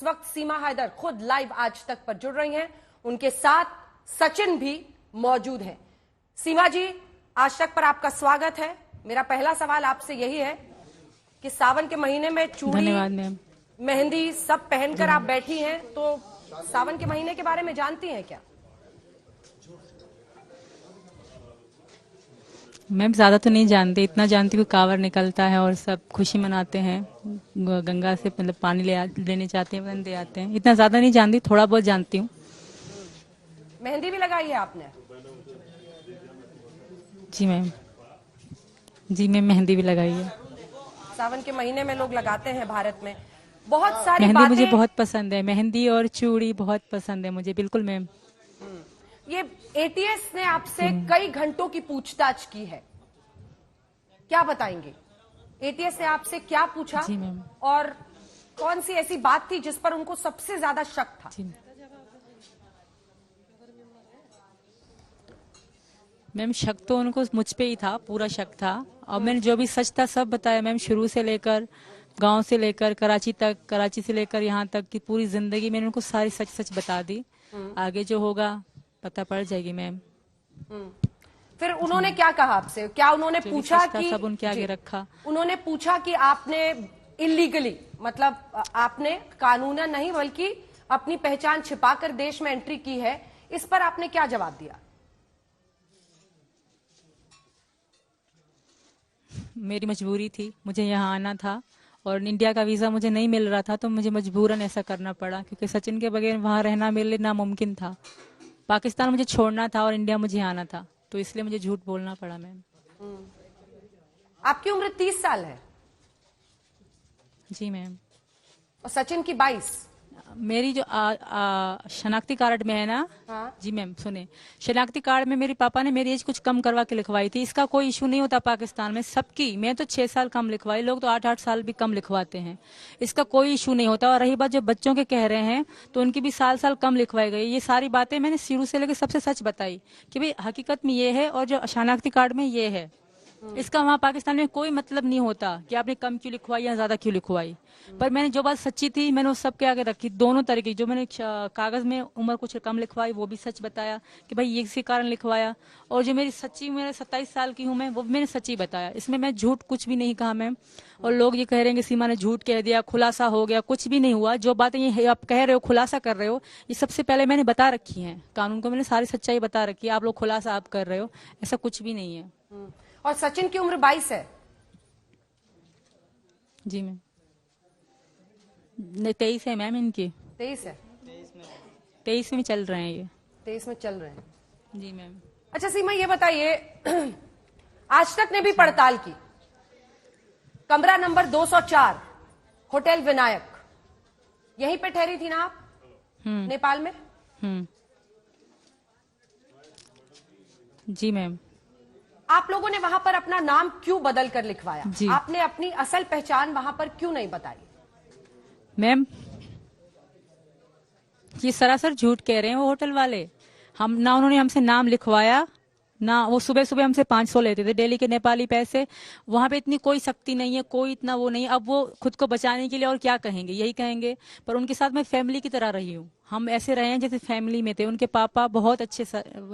इस वक्त सीमा हैदर खुद लाइव आज तक पर जुड़ रही हैं, उनके साथ सचिन भी मौजूद हैं। सीमा जी, आज तक पर आपका स्वागत है। मेरा पहला सवाल आपसे यही है कि सावन के महीने में चूड़ी, मेहंदी सब पहनकर आप बैठी हैं, तो सावन के महीने के बारे में जानती हैं क्या? मैम ज्यादा तो नहीं जानती, इतना जानती हूँ कांवड़ निकलता है और सब खुशी मनाते हैं, गंगा से मतलब पानी लेने जाते हैं, वंदे आते हैं। इतना ज्यादा नहीं जानती, थोड़ा बहुत जानती हूँ। मेहंदी भी लगाई है आपने? जी मैम, जी मैम, मेहंदी भी लगाई है। सावन के महीने में लोग लगाते हैं भारत में। बहुत सारी मेहंदी बातें मुझे बहुत पसंद है, मेहंदी और चूड़ी बहुत पसंद है मुझे। बिल्कुल मैम। ये एटीएस ने आपसे कई घंटों की पूछताछ की है, क्या बताएंगे? एटीएस ने आपसे क्या पूछा? जी मैम। और कौन सी ऐसी बात थी जिस पर उनको सबसे ज्यादा शक था? जी मैम, शक तो उनको मुझ पे ही था, पूरा शक था। और मैंने जो भी सच था सब बताया मैम, शुरू से लेकर गांव से लेकर कराची तक, कराची से लेकर यहाँ तक की पूरी जिंदगी मैंने उनको सारी सच सच बता दी। आगे जो होगा पता पड़ जाएगी मैम। फिर उन्होंने क्या कहा आपसे? क्या उन्होंने पूछा कि सब उनके आगे रखा? उन्होंने पूछा कि आपने इलीगली, मतलब आपने कानूनन नहीं बल्कि अपनी पहचान छिपाकर देश में एंट्री की है, इस पर आपने क्या जवाब दिया? मेरी मजबूरी थी, मुझे यहाँ आना था और इंडिया का वीजा मुझे नहीं मिल रहा था, तो मुझे मजबूरन ऐसा करना पड़ा, क्योंकि सचिन के बगैर वहां रहना मेरे लिए नामुमकिन था। पाकिस्तान मुझे छोड़ना था और इंडिया मुझे आना था, तो इसलिए मुझे झूठ बोलना पड़ा मैम। आपकी उम्र 30 साल है? जी मैम। और सचिन की 22? मेरी जो शनाख्ती कार्ड में है ना। हाँ? जी मैम सुने, शनाख्ती कार्ड में मेरे पापा ने मेरी एज कुछ कम करवा के लिखवाई थी। इसका कोई इशू नहीं होता पाकिस्तान में, सबकी। मैं तो 6 साल कम लिखवाई, लोग तो 8-8 साल भी कम लिखवाते हैं, इसका कोई इशू नहीं होता। और रही बात जो बच्चों के कह रहे हैं, तो उनकी भी साल कम लिखवाई गई। ये सारी बातें मैंने शुरू से लेकर सबसे सच बताई कि भाई हकीकत में ये है और जो शनाख्ती कार्ड में ये है। इसका वहाँ पाकिस्तान में कोई मतलब नहीं होता कि आपने कम क्यों लिखवाई या ज्यादा क्यों लिखवाई। पर मैंने जो बात सच्ची थी मैंने उस सब के आगे रखी, दोनों तरीके। जो मैंने कागज में उम्र कुछ कम लिखवाई वो भी सच बताया कि भाई ये इसी कारण लिखवाया, और जो मेरी सच्ची, मेरे 27 साल की हूँ मैं, वो मैंने सच्ची बताया। इसमें मैं झूठ कुछ भी नहीं कहा मैम। और लोग ये कह रहे हैं कि सीमा ने झूठ कह दिया, खुलासा हो गया, कुछ भी नहीं हुआ। जो बातें ये आप कह रहे हो, खुलासा कर रहे हो, ये सबसे पहले मैंने बता रखी है, कानून को मैंने सारी सच्चाई बता रखी है। आप लोग खुलासा आप कर रहे हो, ऐसा कुछ भी नहीं है। और सचिन की उम्र 22 है? जी मैम। 23 है मैम इनकी। 23 है? 23 में चल रहे हैं ये। 23 में चल रहे हैं? जी मैम। अच्छा सीमा, ये बताइए, आज तक ने भी पड़ताल की, कमरा नंबर 204 होटल विनायक, यहीं पे ठहरी थी ना आप नेपाल में? जी मैम। आप लोगों ने वहां पर अपना नाम क्यों बदल कर लिखवाया? जी। आपने अपनी असल पहचान वहां पर क्यों नहीं बताई? मैम ये सरासर झूठ कह रहे हैं वो होटल वाले। हम ना, उन्होंने हमसे नाम लिखवाया ना। वो सुबह सुबह हमसे 500 लेते थे डेली के नेपाली पैसे। वहां पे इतनी कोई सख्ती नहीं है, कोई इतना वो नहीं। अब वो खुद को बचाने के लिए और क्या कहेंगे, यही कहेंगे। पर उनके साथ मैं फैमिली की तरह रही हूँ, हम ऐसे रहे हैं जैसे फैमिली में थे। उनके पापा बहुत अच्छे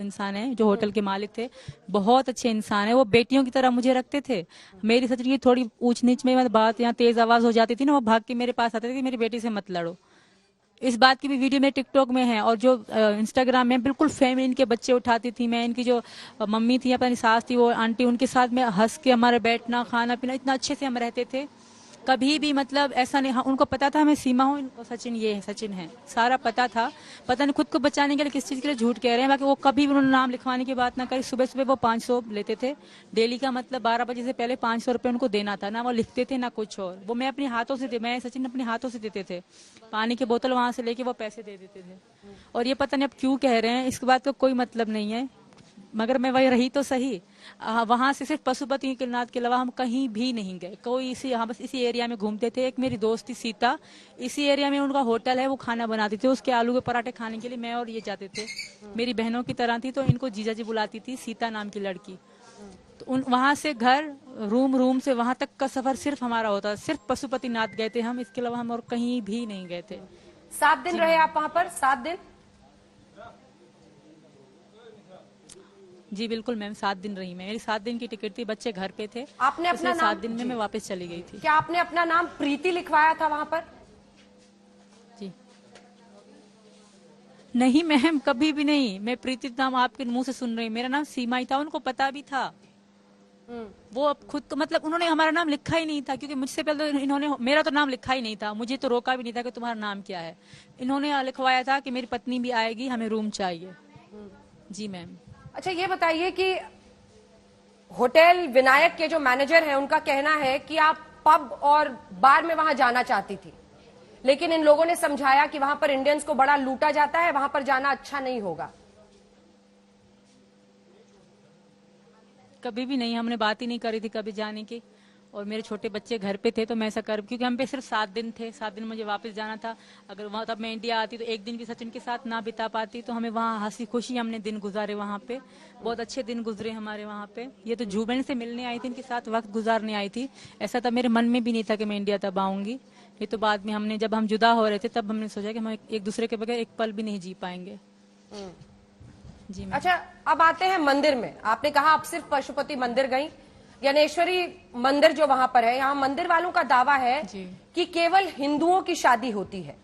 इंसान हैं, जो होटल के मालिक थे, बहुत अच्छे इंसान है। वो बेटियों की तरह मुझे रखते थे। मेरी सच की थोड़ी ऊंच नीच में बात या तेज आवाज हो जाती थी ना, वो भाग के मेरे पास आते थे कि मेरी बेटी से मत लड़ो। इस बात की भी वीडियो में टिकटॉक में है, और जो इंस्टाग्राम में बिल्कुल फैमिली, इनके बच्चे उठाती थी मैं। इनकी जो मम्मी थी, अपनी सास थी, वो आंटी, उनके साथ में हंस के हमारे बैठना, खाना पीना, इतना अच्छे से हम रहते थे। कभी भी मतलब ऐसा नहीं। उनको पता था मैं सीमा हूँ और सचिन ये है, सचिन है, सारा पता था। पता नहीं खुद को बचाने के लिए किस चीज के लिए झूठ कह रहे हैं। बाकी वो कभी भी उन्होंने नाम लिखवाने की बात ना करी। सुबह सुबह वो 500 लेते थे डेली का, मतलब 12 बजे से पहले 500 रुपये उनको देना था। ना वो लिखते थे ना कुछ और, वो मैं अपने हाथों से, मैं सचिन अपने हाथों से देते थे। पानी की बोतल वहां से लेके वो पैसे दे देते थे। और ये पता नहीं अब क्यों कह रहे हैं, इसके बात का कोई मतलब नहीं है। मगर मैं वही रही तो सही। वहां से सिर्फ पशुपतिनाथ के अलावा हम कहीं भी नहीं गए। कोई इसी, यहाँ बस इसी एरिया में घूमते थे। एक मेरी दोस्त थी सीता, इसी एरिया में उनका होटल है, वो खाना बनाती थी। उसके आलू के पराठे खाने के लिए मैं और ये जाते थे। मेरी बहनों की तरह थी, तो इनको जीजा जी बुलाती थी, सीता नाम की लड़की। तो वहां से घर, रूम से वहां तक का सफर सिर्फ हमारा होता, सिर्फ पशुपतिनाथ गए थे हम, इसके अलावा हम और कहीं भी नहीं गए थे। 7 दिन रहे आप वहां पर? 7 दिन? जी बिल्कुल मैम, 7 दिन रही मैं। मेरी 7 दिन की टिकट थी, बच्चे घर पे थे। आपने अपना नाम 7 दिन में मैं वापस चली गई थी। क्या आपने अपना नाम प्रीति लिखवाया था वहां पर? जी नहीं मैम, कभी भी नहीं। मैं प्रीति नाम आपके मुंह से सुन रही हूँ। मेरा नाम सीमा ही था, उनको पता भी था। वो अब खुद को मतलब उन्होंने हमारा नाम लिखा ही नहीं था, क्योंकि मुझसे पहले तो इन्होंने मेरा तो नाम लिखा ही नहीं था। मुझे तो रोका भी नहीं था कि तुम्हारा नाम क्या है। इन्होंने लिखवाया था कि मेरी पत्नी भी आएगी, हमें रूम चाहिए। जी मैम। अच्छा ये बताइए कि होटल विनायक के जो मैनेजर हैं उनका कहना है कि आप पब और बार में वहां जाना चाहती थी, लेकिन इन लोगों ने समझाया कि वहां पर इंडियंस को बड़ा लूटा जाता है, वहां पर जाना अच्छा नहीं होगा। कभी भी नहीं, हमने बात ही नहीं करी थी कभी जाने की। और मेरे छोटे बच्चे घर पे थे तो मैं ऐसा कर, क्योंकि हम पे सिर्फ 7 दिन थे। 7 दिन मुझे वापस जाना था। अगर वहां तब मैं इंडिया आती तो एक दिन भी सचिन के साथ ना बिता पाती। तो हमें वहाँ हंसी खुशी हमने दिन गुजारे वहाँ पे। बहुत अच्छे दिन गुजरे हमारे वहाँ पे। ये तो जुबेन से मिलने आई थी, इनके साथ वक्त गुजारने आई थी। ऐसा तब मेरे मन में भी नहीं था कि मैं इंडिया तब आऊंगी। ये तो बाद में हमने, जब हम जुदा हो रहे थे तब हमने सोचा कि हम एक दूसरे के बगैर एक पल भी नहीं जी पाएंगे। जी मैम। अच्छा अब आते हैं मंदिर में। आपने कहा आप सिर्फ पशुपति मंदिर गई। ज्ञानेश्वरी मंदिर जो वहां पर है, यहाँ मंदिर वालों का दावा है कि केवल हिंदुओं की शादी होती है।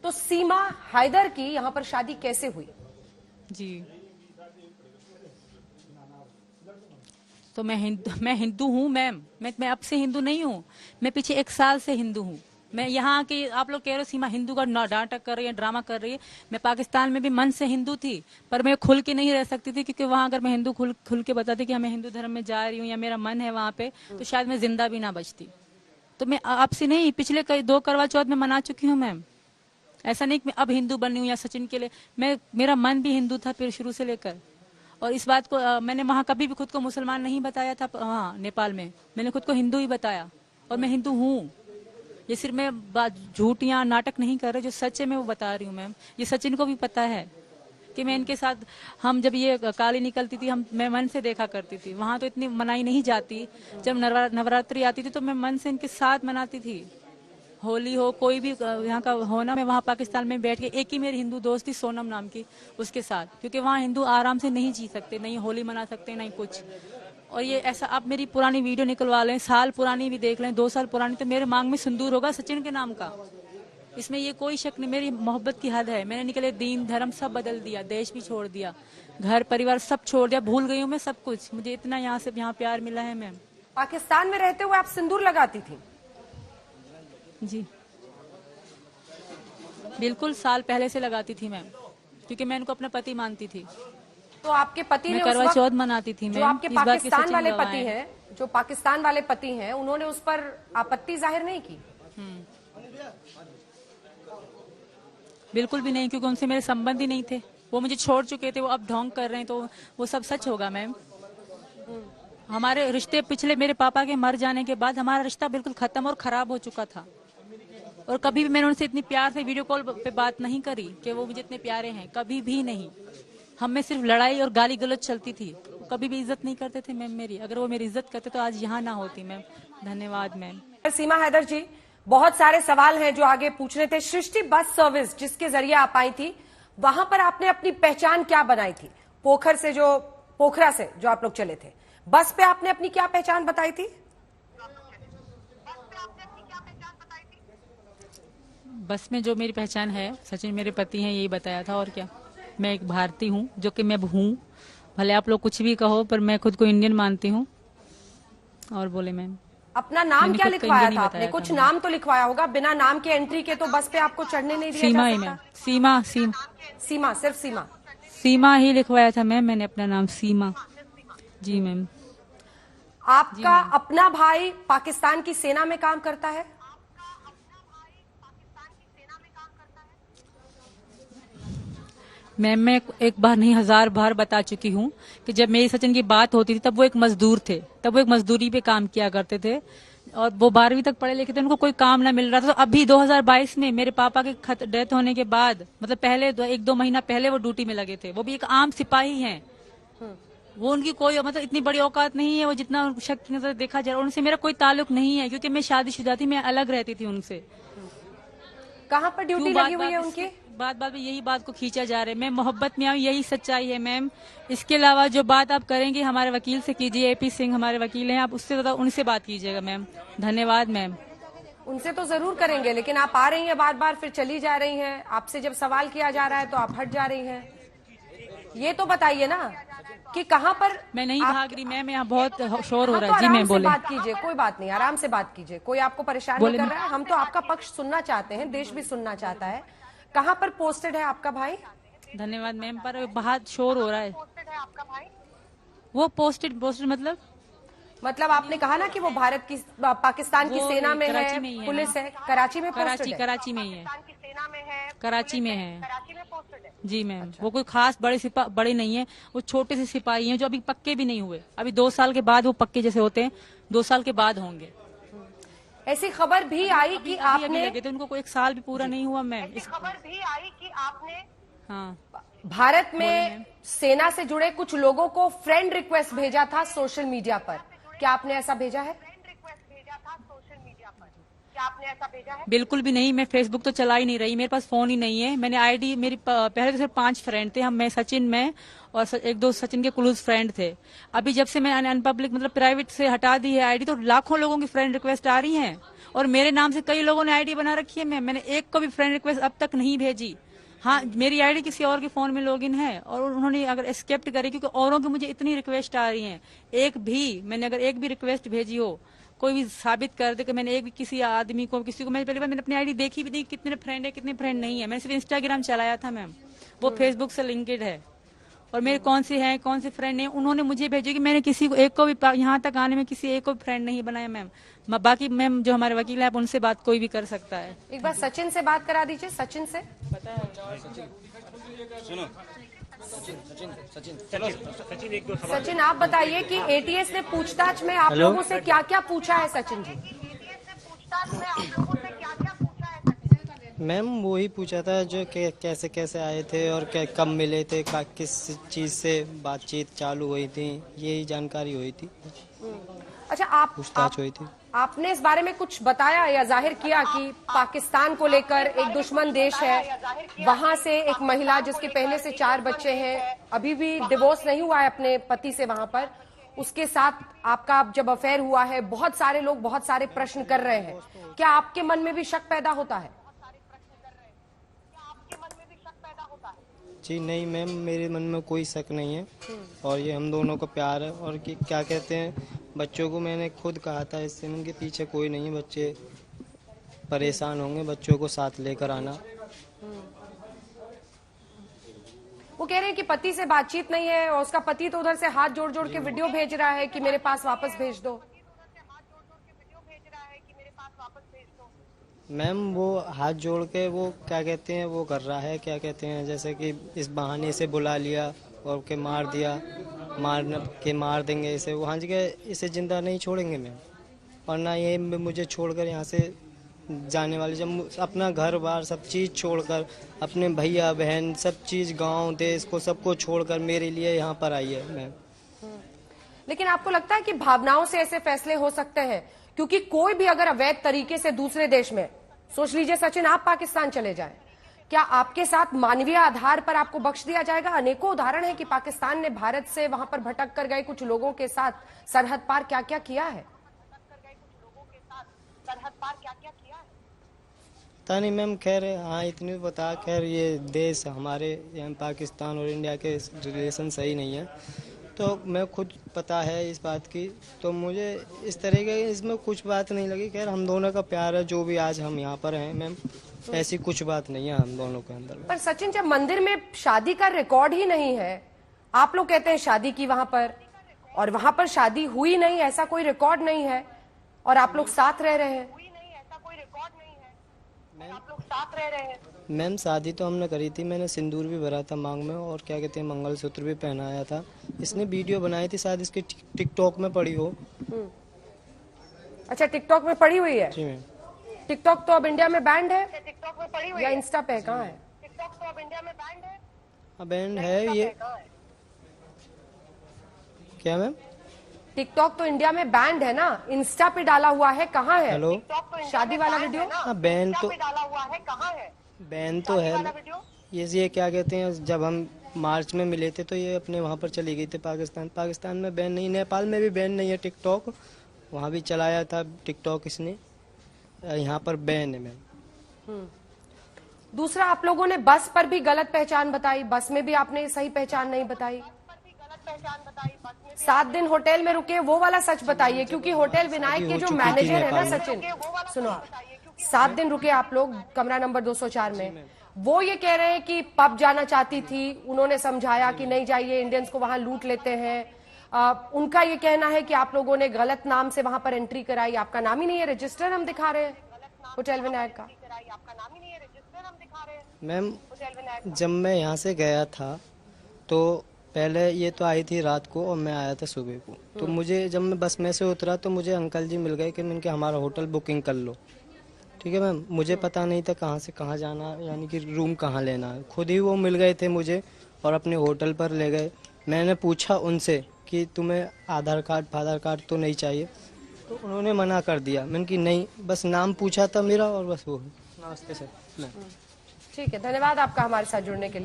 तो सीमा हैदर की यहाँ पर शादी कैसे हुई? जी तो मैं हिंदू हूँ मैम। मैं अब से हिंदू नहीं हूँ। मैं पीछे 1 साल से हिंदू हूँ। मैं यहाँ की, आप लोग कह रहे हो सीमा हिंदू का नाटक कर रही है, ड्रामा कर रही है। मैं पाकिस्तान में भी मन से हिंदू थी, पर मैं खुल के नहीं रह सकती थी, क्योंकि वहां अगर मैं हिंदू खुल के बताती कि मैं हिंदू धर्म में जा रही हूँ या मेरा मन है वहां पे, तो शायद मैं जिंदा भी ना बचती। तो मैं आपसे नहीं, पिछले 2 करवा चौथ में मना चुकी हूँ मैम। ऐसा नहीं कि मैं अब हिंदू बनी हूँ या सचिन के लिए। मेरा मन भी हिंदू था फिर शुरू से लेकर। और इस बात को मैंने वहां कभी भी खुद को मुसलमान नहीं बताया था। हाँ, नेपाल में मैंने खुद को हिंदू ही बताया, और मैं हिंदू हूँ। ये सिर्फ मैं झूठ या नाटक नहीं कर रही, जो सच है मैं वो बता रही हूँ मैम। ये सचिन को भी पता है कि मैं इनके साथ, हम जब ये काली निकलती थी मैं मन से देखा करती थी। वहां तो इतनी मनाई नहीं जाती। जब नवरात्रि आती थी तो मैं मन से इनके साथ मनाती थी। होली हो, कोई भी यहाँ का हो ना, मैं वहाँ पाकिस्तान में बैठ के, एक ही मेरी हिंदू दोस्त थी सोनम नाम की, उसके साथ, क्योंकि वहाँ हिंदू आराम से नहीं जी सकते, नहीं होली मना सकते, नहीं कुछ। और ये ऐसा, आप मेरी पुरानी वीडियो निकलवा लें, साल पुरानी भी देख लें, 2 साल पुरानी, तो मेरे मांग में सिंदूर होगा सचिन के नाम का। इसमें ये कोई शक नहीं। मेरी मोहब्बत की हद है। मैंने निकले दीन धर्म सब बदल दिया, देश भी छोड़ दिया, घर परिवार सब छोड़ दिया, भूल गई हूँ मैं सब कुछ। मुझे इतना यहाँ से यहाँ प्यार मिला है मैम। पाकिस्तान में रहते हुए आप सिंदूर लगाती थी? जी बिल्कुल, साल पहले से लगाती थी मैम, क्योंकि मैं इनको अपना पति मानती थी। तो आपके पति ने करवा चौथ मनाती थी जो आपके पाकिस्तान वाले पति हैं, जो पाकिस्तान वाले पति हैं, उन्होंने उस पर आपत्ति जाहिर नहीं की? बिल्कुल भी नहीं, क्योंकि उनसे मेरे संबंध ही नहीं थे। वो मुझे छोड़ चुके थे, वो अब ढोंग कर रहे हैं, तो वो सब सच होगा मैम। हमारे रिश्ते पिछले, मेरे पापा के मर जाने के बाद हमारा रिश्ता बिल्कुल खत्म और खराब हो चुका था। और कभी भी मैंने उनसे इतनी प्यार से वीडियो कॉल पे बात नहीं करी कि वो मुझे इतने प्यारे हैं, कभी भी नहीं। हम में सिर्फ लड़ाई और गाली गलौज चलती थी। कभी भी इज्जत नहीं करते थे मैम मेरी। अगर वो मेरी इज्जत करते तो आज यहाँ ना होती मैम। धन्यवाद मैम। सीमा हैदर जी, बहुत सारे सवाल हैं जो आगे पूछने थे। सृष्टि बस सर्विस जिसके जरिए आप आई थी, वहां पर आपने अपनी पहचान क्या बनाई थी? पोखरा से जो आप लोग चले थे, बस पे आपने अपनी क्या पहचान बताई थी? बस में जो मेरी पहचान है, सचिन मेरे पति हैं, यही बताया था। और क्या, मैं एक भारतीय हूँ, जो कि मैं हूँ। भले आप लोग कुछ भी कहो, पर मैं खुद को इंडियन मानती हूँ। और बोले मैम, अपना नाम क्या लिखवाया था आपने? कुछ नाम तो लिखवाया होगा। बिना नाम के एंट्री के तो बस पे आपको चढ़ने नहीं दिया सीमा जा ही सकता। मैम, सीमा सिर्फ सीमा। सीमा ही लिखवाया था मैम मैंने अपना नाम, सीमा। जी मैम। आपका अपना भाई पाकिस्तान की सेना में काम करता है? मैम मैं एक बार नहीं 1000 बार बता चुकी हूँ कि जब मेरी सचिन की बात होती थी तब वो एक मजदूर थे, तब वो एक मजदूरी पे काम किया करते थे, और वो 12वीं तक पढ़े लिखे थे, उनको कोई काम ना मिल रहा था। तो अभी 2022 में मेरे पापा के डेथ होने के बाद, मतलब पहले 1-2 महीना पहले वो ड्यूटी में लगे थे। वो भी एक आम सिपाही हैं। वो उनकी कोई मतलब इतनी बड़ी औकात नहीं है, वो जितना शक्ति नजर देखा जाए। उनसे मेरा कोई ताल्लुक नहीं है, क्योंकि मैं शादीशुदा थी, मैं अलग रहती थी उनसे। कहाँ पर ड्यूटी क्यों लगी हुई है उनकी? बात बात में यही बात को खींचा जा रहा है। मैं मोहब्बत में आऊँ, यही सच्चाई है मैम। इसके अलावा जो बात आप करेंगे हमारे वकील से कीजिए, AP सिंह हमारे वकील हैं, आप उससे ज्यादा उनसे बात कीजिएगा मैम। धन्यवाद मैम। उनसे तो जरूर करेंगे, लेकिन आप आ रही हैं बार बार, फिर चली जा रही हैं। आपसे जब सवाल किया जा रहा है तो आप हट जा रही हैं। ये तो बताइए ना कि कहाँ पर। मैं नहीं भाग रही मैम, यहाँ बहुत शोर हो हाँ, रहा तो है। जी आराम मैम से बोले। बात कीजिए, कोई बात नहीं, आराम से बात कीजिए, कोई आपको परेशान नहीं बोले कर रहा है। हम तो आपका पक्ष सुनना चाहते हैं, देश भी सुनना चाहता है। कहाँ पर पोस्टेड है आपका भाई? धन्यवाद मैम, पर बहुत शोर हो रहा है। वो पोस्टेड मतलब आपने कहा ना कि वो भारत की पाकिस्तान की वो सेना में कराची है, में ही है पुलिस ना? है, कराची में पोस्टेड है। कराची में ही है। कराची में है जी मैम। वो कोई खास बड़े नहीं है, वो छोटे से सिपाही हैं जो अभी पक्के भी नहीं हुए। अभी 2 साल के बाद वो पक्के जैसे होते हैं, 2 साल के बाद होंगे। ऐसी खबर भी आई कि अभी आपने लगे थे उनको, कोई 1 साल भी पूरा नहीं हुआ मैम। खबर भी आई कि आपने हाँ, भारत में सेना से जुड़े कुछ लोगों को फ्रेंड रिक्वेस्ट भेजा था सोशल मीडिया पर। क्या आपने ऐसा भेजा है? बिल्कुल भी नहीं। मैं फेसबुक तो चला ही नहीं रही, मेरे पास फोन ही नहीं है। मैंने आईडी मेरी पहले तो सिर्फ 5 फ्रेंड थे, मैं सचिन में और 1-2 सचिन के क्लोज फ्रेंड थे। अभी जब से मैंने अनपब्लिक मतलब प्राइवेट से हटा दी है आईडी, तो लाखों लोगों की फ्रेंड रिक्वेस्ट आ रही हैं और मेरे नाम से कई लोगों ने आईडी बना रखी है। मैंने एक को भी फ्रेंड रिक्वेस्ट अब तक नहीं भेजी। हाँ, मेरी आईडी किसी और के फोन में लॉगिन है और उन्होंने अगर एक्सेप्ट करी, क्योंकि औरों की मुझे इतनी रिक्वेस्ट आ रही हैं। मैंने अगर एक भी रिक्वेस्ट भेजी हो, कोई भी साबित कर दे कि मैंने एक भी किसी आदमी को मैंने पहली बार मैंने अपनी आईडी देखी भी नहीं, कितने फ्रेंड है कितने फ्रेंड नहीं है। मैंने सिर्फ इंस्टाग्राम चलाया था मैम, वो फेसबुक से लिंकेड है। और मेरे कौन से फ्रेंड है, उन्होंने मुझे भेजे कि मैंने किसी को एक को भी यहाँ तक आने में किसी एक को भी फ्रेंड नहीं बनाया मैम। बाकी मैम जो हमारे वकील है, आप उनसे बात कोई भी कर सकता है। एक बार सचिन से बात करा दीजिए। सचिन से सचिन आप बताइए कि एटीएस ने पूछताछ में आप लोगों से क्या क्या पूछा है? सचिन जी, मैम वही पूछा था जो कैसे कैसे आए थे और कब मिले थे, किस चीज़ से बातचीत चालू हुई थी, यही जानकारी हुई थी। अच्छा, पूछताछ हुई थी। आपने इस बारे में कुछ बताया या जाहिर किया कि पाकिस्तान को लेकर एक दुश्मन देश है, वहां से एक महिला जिसके पहले से 4 बच्चे हैं, अभी भी डिवोर्स नहीं हुआ है अपने पति से, वहां पर उसके साथ आपका जब अफेयर हुआ है, बहुत सारे लोग बहुत सारे प्रश्न कर रहे हैं। क्या आपके मन में भी शक पैदा होता है? जी नहीं मैम, मेरे मन में कोई शक नहीं है और ये हम दोनों का प्यार है। और कि क्या कहते हैं, बच्चों को मैंने खुद कहा था, इससे उनके पीछे कोई नहीं है, बच्चे परेशान होंगे, बच्चों को साथ लेकर आना। वो कह रहे हैं कि पति से बातचीत नहीं है और उसका पति तो उधर से हाथ जोड़ जोड़ के वीडियो भेज रहा है कि मेरे पास वापस भेज दो। मैम वो हाथ जोड़ के वो क्या कहते हैं वो कर रहा है, क्या कहते हैं, जैसे कि इस बहाने से बुला लिया और के मार दिया, मार देंगे इसे, वहाँ जगह इसे जिंदा नहीं छोड़ेंगे मैम। और ना ये मुझे छोड़कर यहाँ से जाने वाले, जब अपना घर बार सब चीज़ छोड़कर, अपने भैया बहन सब चीज़, गांव देश को सबको छोड़कर मेरे लिए यहाँ पर आई है मैम। लेकिन आपको लगता है कि भावनाओं से ऐसे फैसले हो सकते हैं? क्योंकि कोई भी अगर अवैध तरीके से दूसरे देश में, सोच लीजिए सचिन आप पाकिस्तान चले जाएं, क्या आपके साथ मानवीय आधार पर आपको बख्श दिया जाएगा? अनेकों उदाहरण है कि पाकिस्तान ने भारत से वहां पर भटक कर गए कुछ लोगों के साथ सरहद पार क्या क्या किया है। पता नहीं मैम, खैर हाँ इतनी बता, खैर ये देश हमारे यहाँ पाकिस्तान और इंडिया के रिलेशन सही नहीं है, तो मैं खुद पता है इस बात की, तो मुझे इस तरह के इसमें कुछ बात नहीं लगी। खैर हम दोनों का प्यार है, जो भी आज हम यहाँ पर हैं मैम, ऐसी कुछ बात नहीं है हम दोनों के अंदर। पर सचिन, जब मंदिर में शादी का रिकॉर्ड ही नहीं है, आप लोग कहते हैं शादी की वहां पर, और वहां पर शादी हुई नहीं, ऐसा कोई रिकॉर्ड नहीं है, और आप लोग साथ रह रहे हैं। मैम शादी तो हमने करी थी, मैंने सिंदूर भी भरा था मांग में और क्या कहते हैं मंगलसूत्र भी पहनाया था। इसने वीडियो बनाई थी, शायद इसकी टिकटॉक में पड़ी हो। अच्छा, टिकटॉक में पड़ी हुई है? जी मैम। टिकटॉक तो अब इंडिया में बैंड है, टिकटॉक में पड़ी हुई या इंस्टा पे कहाँ है? टिकटॉक तो अब इंडिया में बैंड है। बैंड है ये क्या मैम? टिकटॉक तो इंडिया में बैंड है ना, इंस्टा पे डाला हुआ है, कहाँ है? हेलो, शादी वाला वीडियो? हाँ बैन तो बैन तो है। ये क्या कहते हैं, जब हम मार्च में मिले थे तो ये अपने वहाँ पर चली गई थी पाकिस्तान में बैन नहीं, नेपाल में भी बैन नहीं है टिकटॉक, वहाँ भी चलाया था टिकटॉक इसने, यहाँ पर बैन है मैम। दूसरा, आप लोगों ने बस पर भी गलत पहचान बताई, बस में भी आपने सही पहचान नहीं बताई। 7 दिन होटल में रुके, वो वाला सच बताइए, क्योंकि होटल विनायक के जो मैनेजर है ना सचिन, सुनो, 7 दिन रुके आप लोग कमरा नंबर 204 में, वो ये कह रहे हैं कि पब जाना चाहती थी, उन्होंने समझाया कि नहीं जाइए, इंडियंस को वहां लूट लेते हैं। उनका ये कहना है कि आप लोगों ने गलत नाम से वहां पर एंट्री कराई, आपका नाम ही नहीं है, रजिस्टर हम दिखा रहे हैं होटल विनायक का। मैम जब मैं यहाँ से गया था तो पहले ये तो आई थी रात को और मैं आया था सुबह को, तो मुझे जब मैं बस में से उतरा तो मुझे अंकल जी मिल गए कि मैंने हमारा होटल बुकिंग कर लो, ठीक है मैम। मुझे पता नहीं था कहाँ से कहाँ जाना, यानी कि रूम कहाँ लेना है, खुद ही वो मिल गए थे मुझे और अपने होटल पर ले गए। मैंने पूछा उनसे कि तुम्हें आधार कार्ड तो नहीं चाहिए, तो उन्होंने मना कर दिया। मैंने कि नहीं, बस नाम पूछा था मेरा और बस वो। नमस्ते सर। ठीक है, धन्यवाद आपका हमारे साथ जुड़ने के लिए।